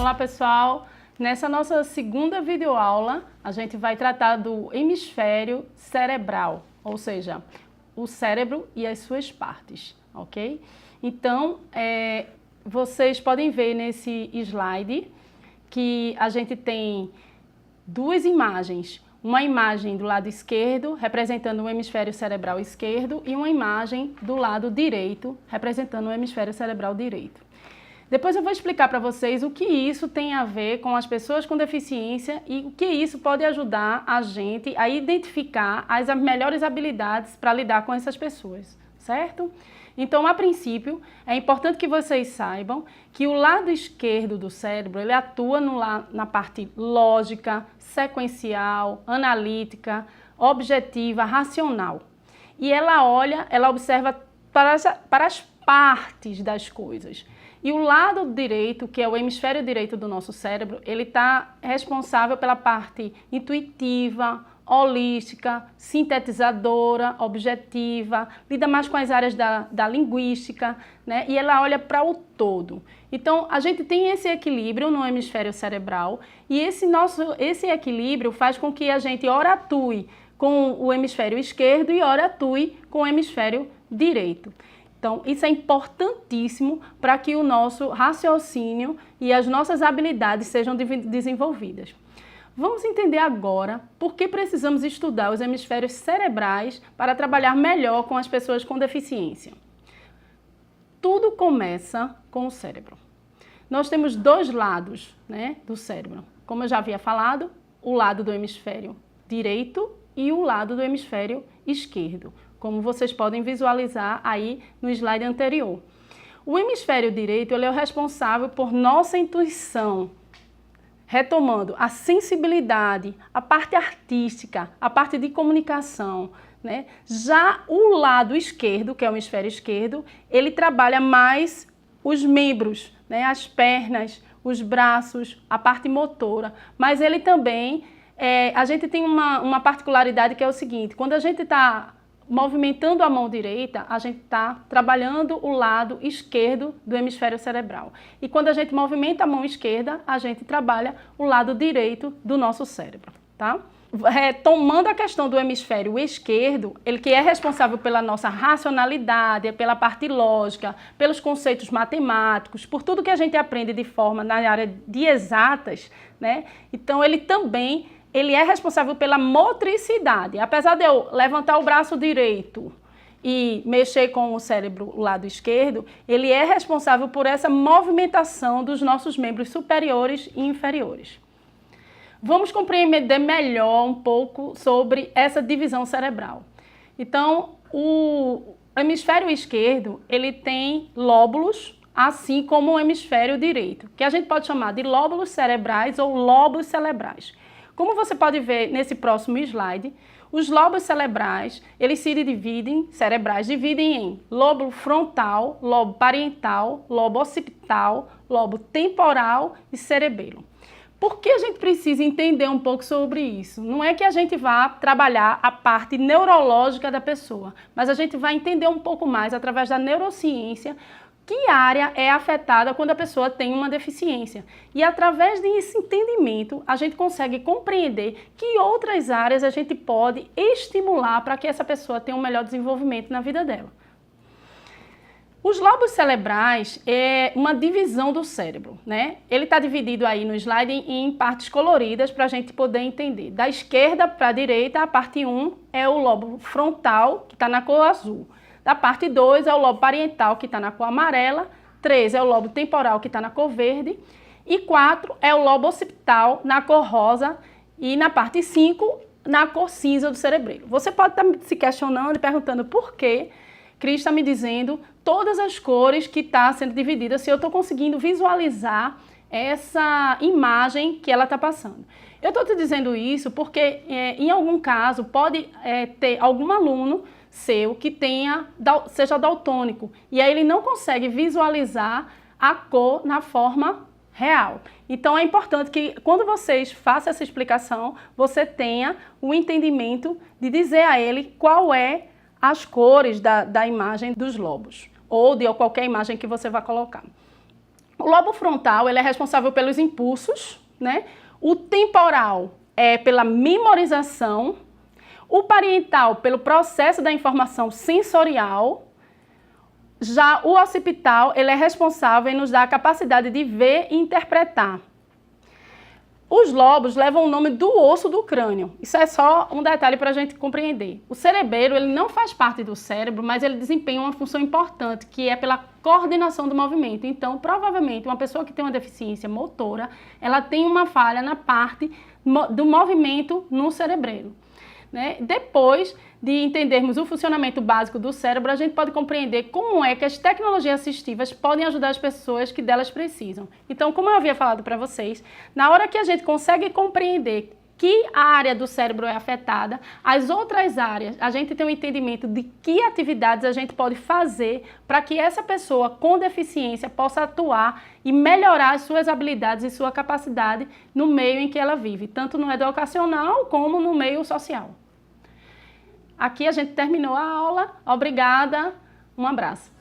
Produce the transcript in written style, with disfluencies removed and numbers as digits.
Olá pessoal, nessa nossa segunda videoaula a gente vai tratar do hemisfério cerebral, ou seja, o cérebro e as suas partes, ok? Então, vocês podem ver nesse slide que a gente tem duas imagens, uma imagem do lado esquerdo representando o hemisfério cerebral esquerdo e uma imagem do lado direito representando o hemisfério cerebral direito. Depois eu vou explicar para vocês o que isso tem a ver com as pessoas com deficiência e o que isso pode ajudar a gente a identificar as melhores habilidades para lidar com essas pessoas, certo? Então, a princípio, é importante que vocês saibam que o lado esquerdo do cérebro, ele atua na parte lógica, sequencial, analítica, objetiva, racional. E ela observa para as partes das coisas. E o lado direito, que é o hemisfério direito do nosso cérebro, ele está responsável pela parte intuitiva, holística, sintetizadora, objetiva, lida mais com as áreas da linguística, né? E ela olha para o todo. Então, a gente tem esse equilíbrio no hemisfério cerebral e esse equilíbrio faz com que a gente ora atue com o hemisfério esquerdo e ora atue com o hemisfério direito. Então, isso é importantíssimo para que o nosso raciocínio e as nossas habilidades sejam desenvolvidas. Vamos entender agora por que precisamos estudar os hemisférios cerebrais para trabalhar melhor com as pessoas com deficiência. Tudo começa com o cérebro. Nós temos dois lados, né, do cérebro. Como eu já havia falado, o lado do hemisfério direito e o lado do hemisfério esquerdo, como vocês podem visualizar aí no slide anterior. O hemisfério direito ele é o responsável por nossa intuição, retomando a sensibilidade, a parte artística, a parte de comunicação, né? Já o lado esquerdo, que é o hemisfério esquerdo, ele trabalha mais os membros, né? As pernas, os braços, a parte motora, mas ele também, a gente tem uma particularidade que é o seguinte, quando a gente está movimentando a mão direita, a gente está trabalhando o lado esquerdo do hemisfério cerebral. E quando a gente movimenta a mão esquerda, a gente trabalha o lado direito do nosso cérebro, tá? Retomando a questão do hemisfério esquerdo, ele que é responsável pela nossa racionalidade, pela parte lógica, pelos conceitos matemáticos, por tudo que a gente aprende de forma na área de exatas, né? Então ele é responsável pela motricidade. Apesar de eu levantar o braço direito e mexer com o cérebro, o lado esquerdo, ele é responsável por essa movimentação dos nossos membros superiores e inferiores. Vamos compreender melhor um pouco sobre essa divisão cerebral. Então, o hemisfério esquerdo, ele tem lóbulos, assim como o hemisfério direito, que a gente pode chamar de lóbulos cerebrais ou lobos cerebrais. Como você pode ver nesse próximo slide, os lobos cerebrais, eles se dividem em lobo frontal, lobo parietal, lobo occipital, lobo temporal e cerebelo. Por que a gente precisa entender um pouco sobre isso? Não é que a gente vá trabalhar a parte neurológica da pessoa, mas a gente vai entender um pouco mais através da neurociência que área é afetada quando a pessoa tem uma deficiência. E através desse entendimento, a gente consegue compreender que outras áreas a gente pode estimular para que essa pessoa tenha um melhor desenvolvimento na vida dela. Os lobos cerebrais é uma divisão do cérebro, né? Ele está dividido aí no slide em partes coloridas para a gente poder entender. Da esquerda para a direita, a parte 1 é o lobo frontal, que está na cor azul. Da parte 2 é o lobo parietal, que está na cor amarela, 3 é o lobo temporal, que está na cor verde, e 4 é o lobo occipital, na cor rosa, e na parte 5, na cor cinza do cerebelo. Você pode estar se questionando e perguntando por que Cris está me dizendo todas as cores que está sendo dividida, se eu estou conseguindo visualizar essa imagem que ela está passando. Eu estou te dizendo isso porque, em algum caso, pode ter algum aluno seu que seja daltônico e aí ele não consegue visualizar a cor na forma real. Então é importante que quando vocês façam essa explicação, você tenha o entendimento de dizer a ele qual é as cores da imagem dos lobos ou de qualquer imagem que você vai colocar. O lobo frontal, ele é responsável pelos impulsos, né? O temporal é pela memorização, o parietal pelo processo da informação sensorial. Já o occipital, ele é responsável em nos dar a capacidade de ver e interpretar. Os lobos levam o nome do osso do crânio. Isso é só um detalhe para a gente compreender. O cerebelo, ele não faz parte do cérebro, mas ele desempenha uma função importante, que é pela coordenação do movimento. Então, provavelmente, uma pessoa que tem uma deficiência motora, ela tem uma falha na parte do movimento no cerebelo. Né? Depois de entendermos o funcionamento básico do cérebro, a gente pode compreender como é que as tecnologias assistivas podem ajudar as pessoas que delas precisam. Então, como eu havia falado para vocês, na hora que a gente consegue compreender que a área do cérebro é afetada, as outras áreas, a gente tem um entendimento de que atividades a gente pode fazer para que essa pessoa com deficiência possa atuar e melhorar as suas habilidades e sua capacidade no meio em que ela vive, tanto no educacional como no meio social. Aqui a gente terminou a aula. Obrigada, um abraço.